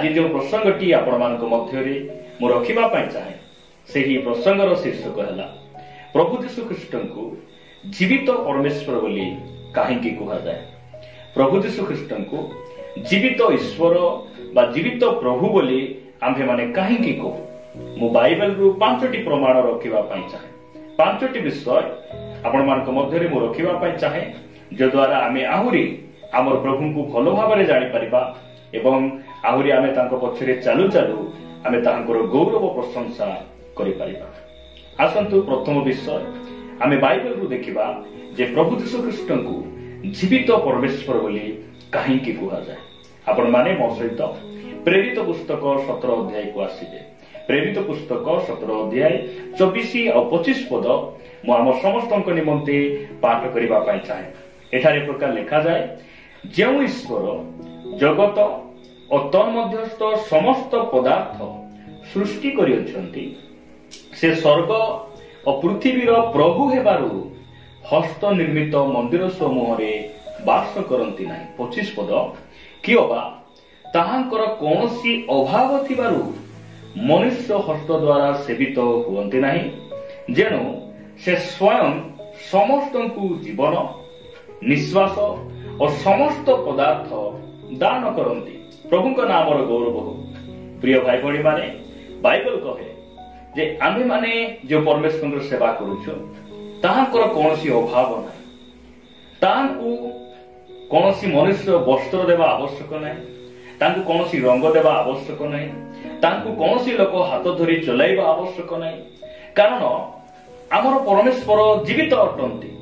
आज जो प्रसंगटी आपण मानक मध्यरे मु रखिबा पई चाहे सेही प्रसंगर शीर्षक है प्रभु यीशु ख्रीष्ट को जीवित परमेश्वर बोली कहीं कह जाए। प्रभु यीशु ख्रीष्ट को जीवित ईश्वर बा जीवित प्रभु बोली आम्भे माने कहीं कहू। मु बाइबल रु 5टी प्रमाण रखिबा पई चाहे। 5टी विषय आपण मानक मध्यरे मु रखिबा पई चाहे जो द्वारा आमे आहुरी आमर प्रभु को भलो भाबरे जानि परिबा एवं आहुरी आमे तांको पछरे चालू चालू आमे तांकर गौरव प्रशंसा करि परिबा। आसंतु प्रथम विषय आमे बाइबल रु देखिबा जे प्रभु यीशु ख्रीष्ट को जीवित परमेश्वर बोली कहीं कह जाए। आपण माने मो सहित प्रेरित पुस्तक 17 अध्याय को आसीबे। प्रेरित पुस्तक 17 अध्याय 24 और 25 पद मु आम समस्त निमंते पाठ करबा पई चाहे। एठारे प्रकार लिखा जाए जो ईश्वर जगत और तन्मध्यस्थ समस्त पदार्थ सृष्टि करियछंती से स्वर्ग और पृथ्वीर प्रभु हेबारु हस्त निर्मित मंदिर समूह रे वास करंती नाही। 25 पद कियोबा ताहांकर कोनोसी अभाव थिबारु मनुष्य हस्त द्वारा सेवित हुअंती नाही जेणु से स्वयं समस्त जीवन निश्वास और समस्त पदार्थ दान करंती। प्रभु का नाम गौरव हो। प्रिय भाई भणी माने बाइबल कहे जे आम्भे माने जो परमेश्वर सेवा करूछु ताहांकर कोनोसी अभाव नाही। ताहांकु कोनोसी मनुष्य वस्त्र देवा आवश्यक नाही। तांकु कोनोसी रंग देवा आवश्यक नाही। तांकु कोनोसी लोक हाथ धरी चलाइबा आवश्यक नाही। कारण आमर परमेश्वर जीवित अटंती।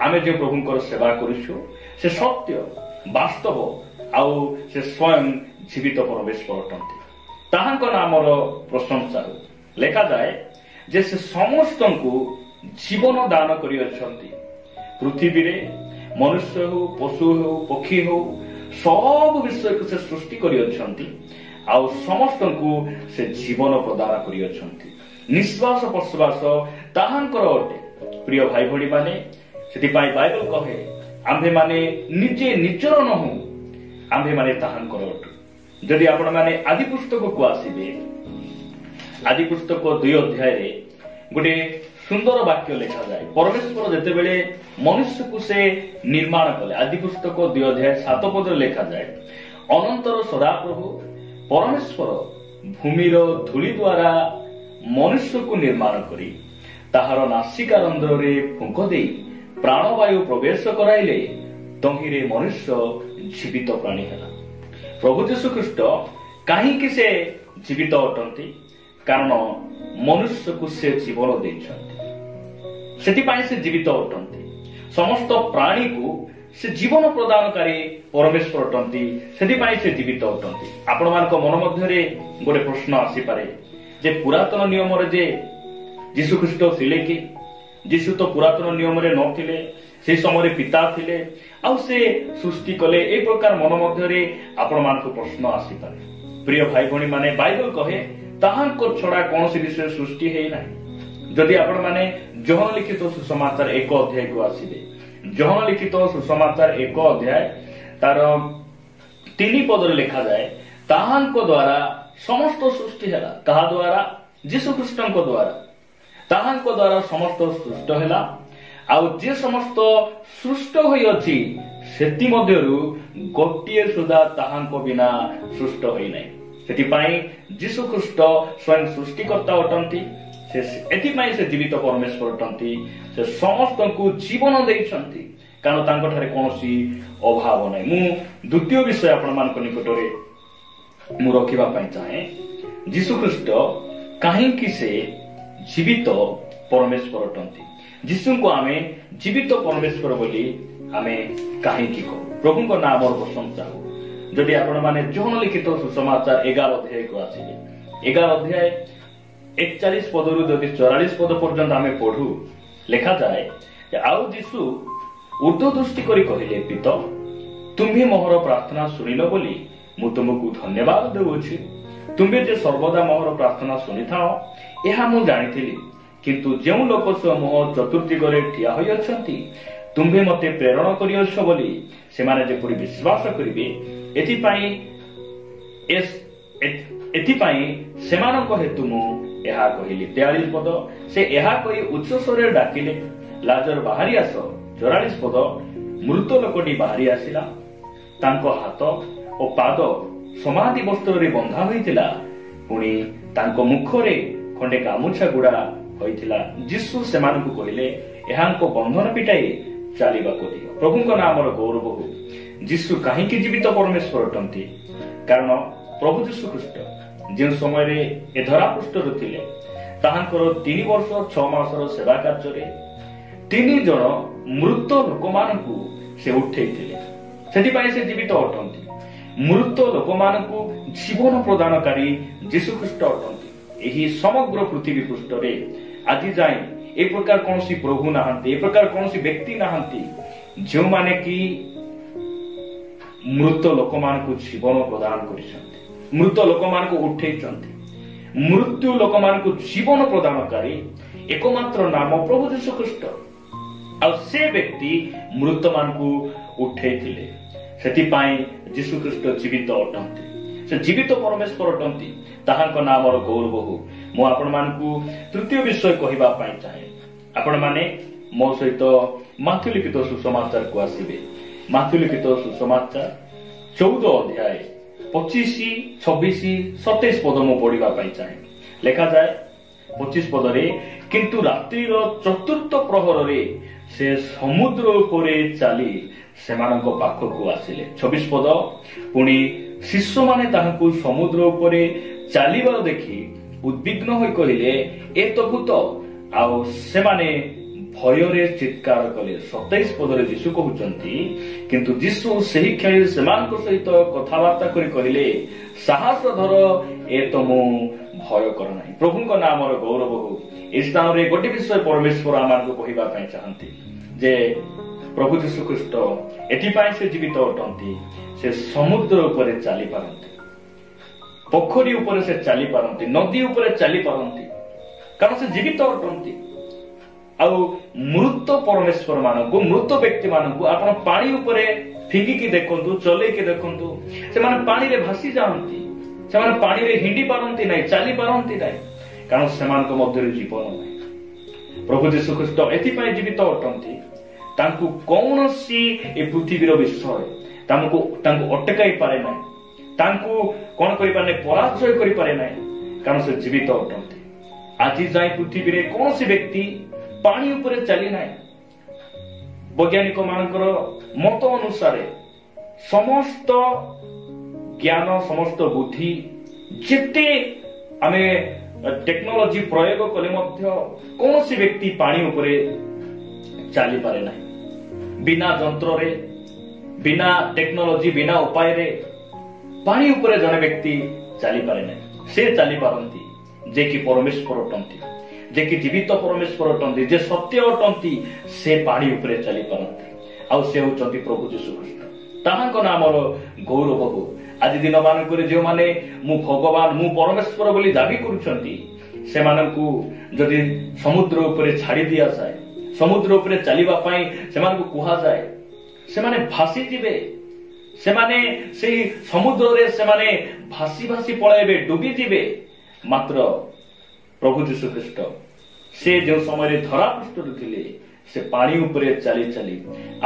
आमे जो प्रभुंकर सेवा करूछु से सत्य वास्तव आउ से स्वयं जीवित परमेश्वर अटंती। ताहांक नामर प्रशंसा हो। लेखा जाए जे से समस्त को जीवन दान करियछंती। पृथ्वी रे मनुष्य हो पशु हो पक्षी हो सब विषय को से सृष्टि करियछंती आउ समस्त को से जीवन प्रदान करियछंती। निश्वास प्रश्वास ताहांकर अटे। प्रिय भाई भणी माने सेति पाई बाइबल कहे आम्भे माने निजे निचर नहु आम्भे माने ताहांकर अटु। जदि आपण माने आदि पुस्तक को आसीबे आदि पुस्तक 2 अध्याय रे गोटे सुंदर वाक्य लिखा जाए। परमेश्वर जेते बेले मनुष्य को से निर्माण कले आदि पुस्तक 2 अध्याय 7 पद लिखा जाए अनंतर सदाप्रभु परमेश्वर भूमिर धूली द्वारा मनुष्य को निर्माण करी ताहार नासिका रंध्र रे फुंक दे प्राणवायु प्रवेश कराइले तहिरे मनुष्य जीवित प्राणी है। प्रभु यीशु ख्रीष्ट कहीं से जीवित अटंती कारण मनुष्य को से जीवन देछंती। सेतिपाई से जीवित अटंती। समस्त प्राणी को से जीवन प्रदानकारी परमेश्वर अटंती। सेतिपाई से जीवित अटंती। आपण मानक मन मध्यरे गोटे प्रश्न आसी पारे जे पुरातन नियम रे जे यीशु ख्रीष्ट थिले कि यीशु तो पुरातन नियम रे नथिले से समय पिता थिले आ से सृष्टि कले ए प्रकार मन मध्यरे आपण मानक प्रश्न आसी पारे। प्रिय भाई भणी माने बाइबल कहे ताहांको छड़ा कोनोसी विषय सृष्टि हेई नाही। जदि आपण माने जोहन लिखित सुसमाचार 1 अध्याय को आसीबे जोहन लिखित सुसमाचार 1 अध्याय तार 3 पद रे लिखा जाए ताहांको द्वारा समस्त सृष्टि हैला। कहा द्वारा यीशु ख्रीष्टଙ୍କ द्वारा ताहांको द्वारा समस्त सृष्ट हैला आउ जे समस्त सृष्ट होई अछि सेति मध्यरु गोटिए सुधा ताहांको बिना सृष्ट होई नाही। सेतिपाई यीशु ख्रीष्ट स्वयं सृष्टिकर्ता अटंती। से एतिपाई से जीवित परमेश्वर अटंती। से समस्त को जीवन देइछंती कारण तांको ठारे कोनोसी अभाव नाही। मु द्वितीय विषय आपण मान निकटरे मु रखिबा पई चाहे यीशु ख्रीष्ट काहे कि से जीवित परमेश्वर अटंती। यीशु को आमे जीवित परमेश्वर बोली आमे काहे कि कहू। प्रभु को नाम और प्रशंसा हो। जदि आपण माने जोहन लिखित सुसमाचार 11 अध्याय को आसीबे 11 अध्याय 41 पदरु जदि 44 पद पर्यंत आमे पढू लिखा जाए आउ यीशु ऊर्ध्व दृष्टि करी कहिले पिता तुम्ही मोहर प्रार्थना सुनिलो बोली मु तुमको धन्यवाद देउछि। तुम्हे जे सर्वदा मोहर प्रार्थना सुनिथाओ एहा मु जानिथिली किंतु जेउ लोक समूह चतुर्दिगरे ठिया होई अछंती तुम्हे मते प्रेरण करियछ बोली सेमाने जेपरि विश्वास करिवे एथिपाई ଏଥିପାଇଁ ସେମାନଙ୍କ ହେତୁ ମୁଁ ଏହା କହିଲି। 43 ପଦ, ସେ ଏହା କହି ଉଚ୍ଚ ସ୍ୱରରେ ଡାକିଲେ, ଲାଜର ବାହାରି ଆସ। 44 ପଦ, ମୃତ ଲୋକଟି ବାହାରି ଆସିଲା। ତାଙ୍କ ହାତ ଓ ପାଦ ସମାଧି ବସ୍ତ୍ରରେ ବନ୍ଧା ହୋଇଥିଲା, ପୁଣି ତାଙ୍କ ମୁଖରେ ଖଣ୍ଡେ ଗାମୁଛା ଗୁଡା ହୋଇଥିଲା। ଯୀଶୁ ସେମାନଙ୍କୁ କହିଲେ, ଏହାଙ୍କ ବନ୍ଧନ ପିଟାଇ ଚାଲିବାକୁ ଦିଅ। ପ୍ରଭୁଙ୍କ ନାମର ଗୌରବ ହଉ। ଯୀଶୁ କାହିଁକି ଜୀବିତ ପରମେଶ୍ୱର ଅଟନ୍ତି? କାରଣ ପ୍ରଭୁ ଯୀଶୁ ଖ୍ରୀଷ୍ଟ ଯେଉଁ ସମୟରେ ଏ ଧରାପୃଷ୍ଠରେ ଥିଲେ, ତାହାଙ୍କର 3 ବର୍ଷ 6 ମାସର ସେବା କାର୍ଯ୍ୟରେ 3 ଜଣ ମୃତ ଲୋକମାନଙ୍କୁ ସେ ଉଠେଇଥିଲେ। ସେଥିପାଇଁ ସେ ଜୀବିତ ଅଟନ୍ତି। ମୃତ ଲୋକମାନଙ୍କୁ ଜୀବନ ପ୍ରଦାନକାରୀ ଯୀଶୁ ଖ୍ରୀଷ୍ଟ ଅଟନ୍ତି। ଏହି ସମଗ୍ର ପୃଥିବୀ ପୃଷ୍ଠରେ ଆଜି ଯାଏଁ ଏ ପ୍ରକାର କୌଣସି ପ୍ରଭୁ ନାହାନ୍ତି, ଏ ପ୍ରକାର କୌଣସି ବ୍ୟକ୍ତି ନାହାନ୍ତି ଯେଉଁମାନେ କି ମୃତ ଲୋକମାନଙ୍କୁ ଜୀବନ ପ୍ରଦାନ କରିଛନ୍ତି, ମୃତ ଲୋକମାନଙ୍କୁ ଉଠେଇଛନ୍ତି। ମୃତ୍ୟୁ ଲୋକମାନଙ୍କୁ ଜୀବନ ପ୍ରଦାନକାରୀ ଏକମାତ୍ର ନାମ ପ୍ରଭୁ ଯୀଶୁ ଖ୍ରୀଷ୍ଟ। ଆଉ ସେ ବ୍ୟକ୍ତି ମୃତମାନଙ୍କୁ ଉଠେଇଥିଲେ। ସେଥିପାଇଁ ଯୀଶୁ ଖ୍ରୀଷ୍ଟ ଜୀବିତ ଅଟନ୍ତି। ସେ ଜୀବିତ ପରମେଶ୍ୱର ଅଟନ୍ତି। ତାହାଙ୍କ ନାମର ଗୌରବ ହଉ। ମୁଁ ଆପଣମାନଙ୍କୁ ତୃତୀୟ ବିଷୟ କହିବା ପାଇଁ ଚାହେଁ। ଆପଣମାନେ ମୋ ସହିତ ମାଥ୍ୟୁ ଲିଖିତ ସୁସମାଚାରକୁ ଆସିବେ। ମାଥ୍ୟୁ ଲିଖିତ ସୁସମାଚାର 14 ଅଧ୍ୟାୟ 25, 26, 27 ପଦ ମୁଁ ପଢିବା ପାଇଁ ଚାହେଁ। ଲେଖାଯାଏ 25 ପଦରେ, କିନ୍ତୁ ରାତ୍ରିର 4ର୍ଥ ପ୍ରହରରେ ସେ ସମୁଦ୍ର ଉପରେ ଚାଲି ସେମାନଙ୍କ ପାଖକୁ ଆସିଲେ। 26 ପଦ, ପୁଣି ଶିଷ୍ୟମାନେ ତାହାଙ୍କୁ ସମୁଦ୍ର ଉପରେ ଚାଲିବାର ଦେଖି ଉଦ୍ବିଗ୍ନ ହୋଇ କହିଲେ, ଏ ତ ଭୂତ। ଆଉ ସେମାନେ ଭୟରେ ଚିତ୍କାର କଲେ। 27 ପଦରେ ଯୀଶୁ କହୁଛନ୍ତି, କିନ୍ତୁ ଯୀଶୁ ସେହି କ୍ଷଣି ସେମାନଙ୍କ ସହିତ କଥାବାର୍ତ୍ତା କରି କହିଲେ, ସାହସ ଧର, ଏ ତ ମୁଁ, ଭୟ କର ନାହିଁ। ପ୍ରଭୁଙ୍କ ନାମର ଗୌରବ ହଉ। ଏହି ସ୍ଥାନରେ ଗୋଟେ ବିଷୟ ପରମେଶ୍ୱର ଆମମାନଙ୍କୁ କହିବା ପାଇଁ ଚାହାନ୍ତି ଯେ ପ୍ରଭୁ ଯୀଶୁ ଖ୍ରୀଷ୍ଟ ଏଥିପାଇଁ ସେ ଜୀବିତ ଅଟନ୍ତି। ସେ ସମୁଦ୍ର ଉପରେ ଚାଲିପାରନ୍ତି, ପୋଖରୀ ଉପରେ ସେ ଚାଲିପାରନ୍ତି, ନଦୀ ଉପରେ ଚାଲିପାରନ୍ତି, କାରଣ ସେ ଜୀବିତ ଅଟନ୍ତି। ଆଉ ମୃତ ପରମେଶ୍ୱର ମାନଙ୍କୁ, ମୃତ ବ୍ୟକ୍ତି ମାନଙ୍କୁ ଆପଣ ପାଣି ଉପରେ ଫିଙ୍ଗିକି ଦେଖନ୍ତୁ, ଚଲେଇକି ଦେଖନ୍ତୁ, ସେମାନେ ପାଣିରେ ଭାସି ଯାଆନ୍ତି। ସେମାନେ ପାଣିରେ ହିଣ୍ଡି ପାରନ୍ତି ନାହିଁ, ଚାଲି ପାରନ୍ତି ନାହିଁ, କାରଣ ସେମାନଙ୍କ ମଧ୍ୟରେ ଜୀବନ ନାହିଁ। ପ୍ରଭୁ ଯୀଶୁ ଖ୍ରୀଷ୍ଟ ଏଥିପାଇଁ ଜୀବିତ ଅଟନ୍ତି। ତାଙ୍କୁ କୌଣସି ଏ ପୃଥିବୀର ବିଷୟ ତାଙ୍କୁ ଅଟକାଇ ପାରେ ନାହିଁ, ତାଙ୍କୁ କଣ କରିପାରେ ନାହିଁ, ପରାଜୟ କରିପାରେ ନାହିଁ, କାରଣ ସେ ଜୀବିତ ଅଟନ୍ତି। ଆଜି ଯାଏ ପୃଥିବୀରେ କୌଣସି ବ୍ୟକ୍ତି ପାଣି ଉପରେ ଚାଲି ନାହିଁ। ବୈଜ୍ଞାନିକ ମାନଙ୍କର ମତ ଅନୁସାରେ ସମସ୍ତ ଜ୍ଞାନ, ସମସ୍ତ ବୁଦ୍ଧି, ଯେତେ ଆମେ ଟେକ୍ନୋଲୋଜି ପ୍ରୟୋଗ କଲେ ମଧ୍ୟ କୌଣସି ବ୍ୟକ୍ତି ପାଣି ଉପରେ ଚାଲିପାରେ ନାହିଁ। ବିନା ଯନ୍ତ୍ରରେ, ବିନା ଟେକ୍ନୋଲୋଜି, ବିନା ଉପାୟରେ ପାଣି ଉପରେ ଜଣେ ବ୍ୟକ୍ତି ଚାଲିପାରେ ନାହିଁ। ସେ ଚାଲିପାରନ୍ତି ଯେ କି ପରମେଶ୍ୱର ଅଟନ୍ତି, ଯେ କି ଜୀବିତ ପରମେଶ୍ୱର ଅଟନ୍ତି, ଯେ ସତ୍ୟ ଅଟନ୍ତି, ସେ ପାଣି ଉପରେ ଚାଲିପାରନ୍ତି। ଆଉ ସେ ହେଉଛନ୍ତି ପ୍ରଭୁ ଯୀଶୁ ଖ୍ରୀଷ୍ଟ। ତାହାଙ୍କ ନାମର ଗୌରବ ହଉ। ଆଜି ଦିନ ମାନଙ୍କରେ ଯେଉଁମାନେ ମୁଁ ଭଗବାନ, ମୁଁ ପରମେଶ୍ୱର ବୋଲି ଦାବି କରୁଛନ୍ତି, ସେମାନଙ୍କୁ ଯଦି ସମୁଦ୍ର ଉପରେ ଛାଡ଼ି ଦିଆଯାଏ, ସମୁଦ୍ର ଉପରେ ଚାଲିବା ପାଇଁ ସେମାନଙ୍କୁ କୁହାଯାଏ, ସେମାନେ ଭାସିଯିବେ। ସେମାନେ ସେଇ ସମୁଦ୍ରରେ ସେମାନେ ଭାସି ଭାସି ପଳାଇବେ, ଡୁବିଯିବେ। ମାତ୍ର ପ୍ରଭୁ ଯୀଶୁ ଖ୍ରୀଷ୍ଟ ସେ ଯେଉଁ ସମୟରେ ଧରାପୃଷ୍ଠରେ ଥିଲେ, ସେ ପାଣି ଉପରେ ଚାଲି ଚାଲି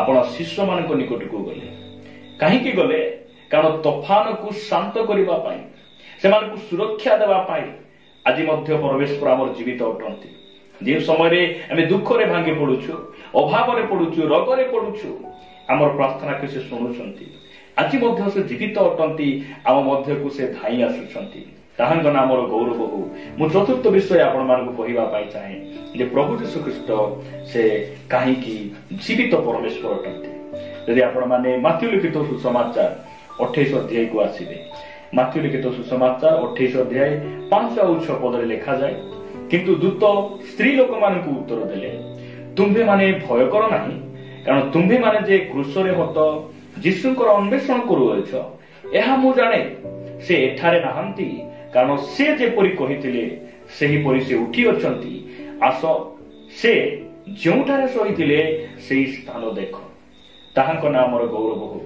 ଆପଣ ଶିଷ୍ୟମାନଙ୍କ ନିକଟକୁ ଗଲେ। କାହିଁକି ଗଲେ? କାରଣ ତୋଫାନକୁ ଶାନ୍ତ କରିବା ପାଇଁ, ସେମାନଙ୍କୁ ସୁରକ୍ଷା ଦେବା ପାଇଁ ଆଜି ମଧ୍ୟ ପରମେଶ୍ୱର ଆମର ଜୀବିତ ଅଟନ୍ତି। ଯେଉଁ ସମୟରେ ଆମେ ଦୁଃଖରେ ଭାଙ୍ଗି ପଡୁଛୁ, ଅଭାବରେ ପଡୁଛୁ, ରୋଗରେ ପଡୁଛୁ, ଆମର ପ୍ରାର୍ଥନାକୁ ସେ ଶୁଣୁଛନ୍ତି। ଆଜି ମଧ୍ୟ ସେ ଜୀବିତ ଅଟନ୍ତି, ଆମ ମଧ୍ୟକୁ ସେ ଧାଇଁ ଆସୁଛନ୍ତି। ତାହାଙ୍କ ନାମର ଗୌରବ ହଉ। ମୁଁ ଚତୁର୍ଥ ବିଷୟ ଆପଣମାନଙ୍କୁ କହିବା ପାଇଁ ଚାହେଁ ଯେ ପ୍ରଭୁ ଯୀଶୁ ଖ୍ରୀଷ୍ଟ ସେ କାହିଁକି ଜୀବିତ ପରମେଶ୍ୱର ଅଟନ୍ତି। ଯଦି ଆପଣମାନେ ମାଥ୍ୟୁ ଲିଖିତ ସୁସମାଚାର 28 ଅଧ୍ୟାୟକୁ ଆସିବେ, ମାଥ୍ୟୁ ଲିଖିତ ସୁସମାଚାର 28 ଅଧ୍ୟାୟ 5 ଆଉ 6 ପଦରେ ଲେଖାଯାଏ, କିନ୍ତୁ ଦୂତ ସ୍ତ୍ରୀ ଲୋକମାନଙ୍କୁ ଉତ୍ତର ଦେଲେ, ତୁମ୍ଭେମାନେ ଭୟ କର ନାହିଁ, କାରଣ ତୁମ୍ଭେମାନେ ଯେ କ୍ରୁଶରେ ହତ ଯୀଶୁଙ୍କର ଅନ୍ୱେଷଣ କରୁଅଛ, ଏହା ମୁଁ ଜାଣେ। ସେ ଏଠାରେ ନାହାନ୍ତି, କାରଣ ସେ ଯେପରି କହିଥିଲେ ସେହିପରି ସେ ଉଠି ଅଛନ୍ତି। ଆସ, ସେ ଯେଉଁଠାରେ ଶୋଇଥିଲେ ସେହି ସ୍ଥାନ ଦେଖ। ତାହାଙ୍କ ନାମର ଗୌରବ ହଉ।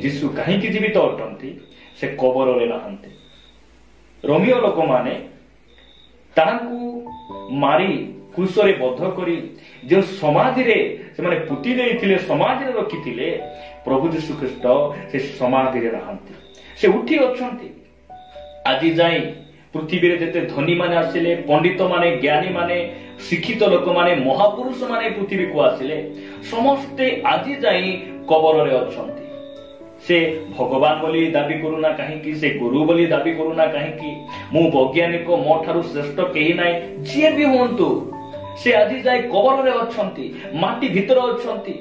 ଯୀଶୁ କାହିଁକି ଜୀବିତ ଅଟନ୍ତି? ସେ କବରରେ ନାହାନ୍ତି। ରୋମିଓ ଲୋକମାନେ ତାହାଙ୍କୁ ମାରି କ୍ରୁଶରେ ବଦ୍ଧ କରି ଯେଉଁ ସମାଧିରେ ସେମାନେ ପୋତି ଦେଇଥିଲେ, ସମାଧିରେ ରଖିଥିଲେ, ପ୍ରଭୁ ଯୀଶୁ ଖ୍ରୀଷ୍ଟ ସେ ସମାଧିରେ ନାହାନ୍ତି, ସେ ଉଠି ଅଛନ୍ତି। ଆଜି ଯାଇ ପୃଥିବୀରେ ଯେତେ ଧନୀ ମାନେ ଆସିଲେ, ପଣ୍ଡିତ ମାନେ, ଜ୍ଞାନୀ ମାନେ, ଶିକ୍ଷିତ ଲୋକମାନେ, ମହାପୁରୁଷ ମାନେ ପୃଥିବୀକୁ ଆସିଲେ, ସମସ୍ତେ ଆଜି ଯାଇ କବରରେ ଅଛନ୍ତି। ସେ ଭଗବାନ ବୋଲି ଦାବି କରୁନା କାହିଁକି, ସେ ଗୁରୁ ବୋଲି ଦାବି କରୁନା କାହିଁକି, ମୁଁ ବୈଜ୍ଞାନିକ, ମୋ ଠାରୁ ଶ୍ରେଷ୍ଠ କେହି ନାହିଁ, ଯିଏ ବି ହୁଅନ୍ତୁ, ସେ ଆଜି ଯାଇ କବରରେ ଅଛନ୍ତି, ମାଟି ଭିତରେ ଅଛନ୍ତି।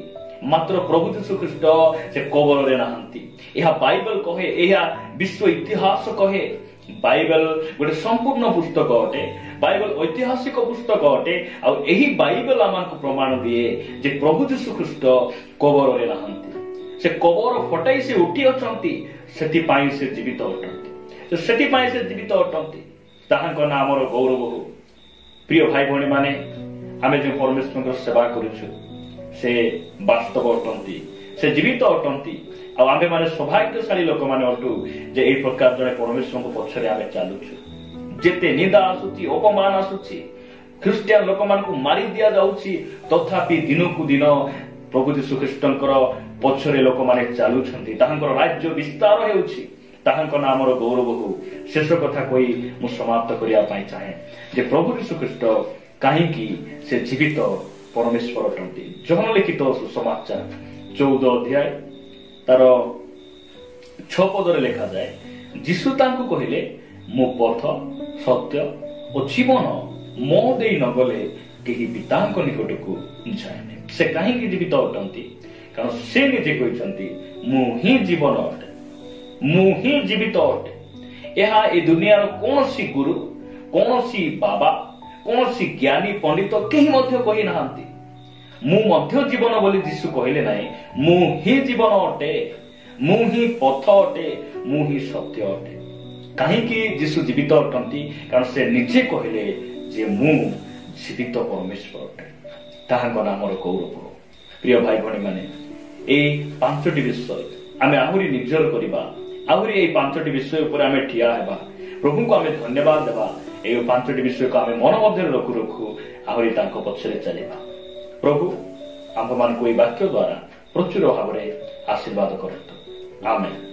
ମାତ୍ର ପ୍ରଭୁ ଯୀଶୁ ଖ୍ରୀଷ୍ଟ ସେ କବରରେ ନାହାନ୍ତି। ଏହା ବାଇବେଲ କହେ, ଏହା ବିଶ୍ୱ ଇତିହାସ କହେ। ବାଇବେଲ ଗୋଟେ ସମ୍ପୂର୍ଣ୍ଣ ପୁସ୍ତକ ଅଟେ, ବାଇବେଲ ଐତିହାସିକ ପୁସ୍ତକ ଅଟେ। ଆଉ ଏହି ବାଇବେଲ ଆମକୁ ପ୍ରମାଣ ଦିଏ ଯେ ପ୍ରଭୁ ଯୀଶୁ ଖ୍ରୀଷ୍ଟ କବରରେ ନାହାନ୍ତି। ସେ କବର ଫଟାଇ ସେ ଉଠି ଅଛନ୍ତି, ସେଥିପାଇଁ ସେ ଜୀବିତ ଅଟନ୍ତି, ସେଥିପାଇଁ ସେ ଜୀବିତ ଅଟନ୍ତି। ତାହାଙ୍କ ନାଁ ଆମର ଗୌରବ ହଉ। ପ୍ରିୟ ଭାଇ ଭଉଣୀ ମାନେ, ଆମେ ଯେଉଁ ପରମେଶ୍ୱରଙ୍କର ସେବା କରୁଛୁ, ସେ ବାସ୍ତବ ଅଟନ୍ତି, ସେ ଜୀବିତ ଅଟନ୍ତି। ଆଉ ଆମେ ମାନେ ସୌଭାଗ୍ୟଶାଳୀ ଲୋକମାନେ ଅଟୁ ଯେ ଏହି ପ୍ରକାର ଜଣେ ପରମେଶ୍ୱରଙ୍କ ପଛରେ ଆମେ ଚାଲୁଛୁ। ଯେତେ ନିନ୍ଦା ଆସୁଛି, ଅପମାନ ଆସୁଛି, ଖ୍ରୀଷ୍ଟିଆନ ଲୋକମାନଙ୍କୁ ମାରି ଦିଆଯାଉଛି, ତଥାପି ଦିନକୁ ଦିନ ପ୍ରଭୁ ଯୀଶୁ ଖ୍ରୀଷ୍ଟଙ୍କର ପଛରେ ଲୋକମାନେ ଚାଲୁଛନ୍ତି, ତାହାଙ୍କର ରାଜ୍ୟ ବିସ୍ତାର ହେଉଛି। ତାହାଙ୍କ ନାଁ ଆମର ଗୌରବ ହଉ। ଶେଷ କଥା କହି ମୁଁ ସମାପ୍ତ କରିବା ପାଇଁ ଚାହେଁ ଯେ ପ୍ରଭୁ ଯୀଶୁ ଖ୍ରୀଷ୍ଟ କାହିଁକି ସେ ଜୀବିତ ପରମେଶ୍ୱର ଅଟନ୍ତି। ଯୋହନ ଲିଖିତ ସୁସମାଚାର 14 ଅଧ୍ୟାୟ ତାର 6 ପଦରେ ଲେଖାଯାଏ, ଯୀଶୁ ତାଙ୍କୁ କହିଲେ, ମୁଁ ପଥ, ସତ୍ୟ ଓ ଜୀବନ, ମୋ ଦେଇ ନଗଲେ କେହି ପିତାଙ୍କ ନିକଟକୁ ଯାଏନି। ସେ କାହିଁକି ଜୀବିତ ଅଟନ୍ତି? କାରଣ ସେ ନିଜେ କହିଛନ୍ତି, ମୁଁ ହିଁ ଜୀବନ ଅଟେ, ମୁଁ ହିଁ ଜୀବିତ ଅଟେ। ଏହା ଏ ଦୁନିଆର କୌଣସି ଗୁରୁ, କୌଣସି ବାବା, କୌଣସି ଜ୍ଞାନୀ ପଣ୍ଡିତ କେହି ମଧ୍ୟ କହିନାହାନ୍ତି। ମୁଁ ମଧ୍ୟ ଜୀବନ ବୋଲି ଯୀଶୁ କହିଲେ ନାହିଁ। ମୁଁ ହିଁ ଜୀବନ ଅଟେ, ମୁଁ ହିଁ ପଥ ଅଟେ, ମୁଁ ହିଁ ସତ୍ୟ ଅଟେ। କାହିଁକି ଯୀଶୁ ଜୀବିତ ଅଟନ୍ତି? କାରଣ ସେ ନିଜେ କହିଲେ ଯେ ମୁଁ ଜୀବିତ ପରମେଶ୍ୱର ଅଟେ। ତାହାଙ୍କ ନାମର ଗୌରବ। ପ୍ରିୟ ଭାଇ ଭଉଣୀ ମାନେ, এই 5ଟି ବିଷୟ ଆମେ ଆହୁରି ନିଜର କରିବା, ଆହୁରି এই 5ଟି ବିଷୟ ଉପରେ ଆମେ ଠିଆ ହେବା, ପ୍ରଭୁଙ୍କୁ ଆମେ ଧନ୍ୟବାଦ ଦେବା। এই 5ଟି ବିଷୟକୁ ଆମେ ମନ ମଧ୍ୟରେ ରଖୁ ରଖୁ ଆହୁରି ତାଙ୍କ ପଛରେ ଚାଲିବା। ପ୍ରଭୁ ଆମ୍ଭମାନଙ୍କୁ ଏହି ବାକ୍ୟ ଦ୍ୱାରା ପ୍ରଚୁର ଭାବରେ ଆଶୀର୍ବାଦ କରନ୍ତୁ। ଆମେନ୍।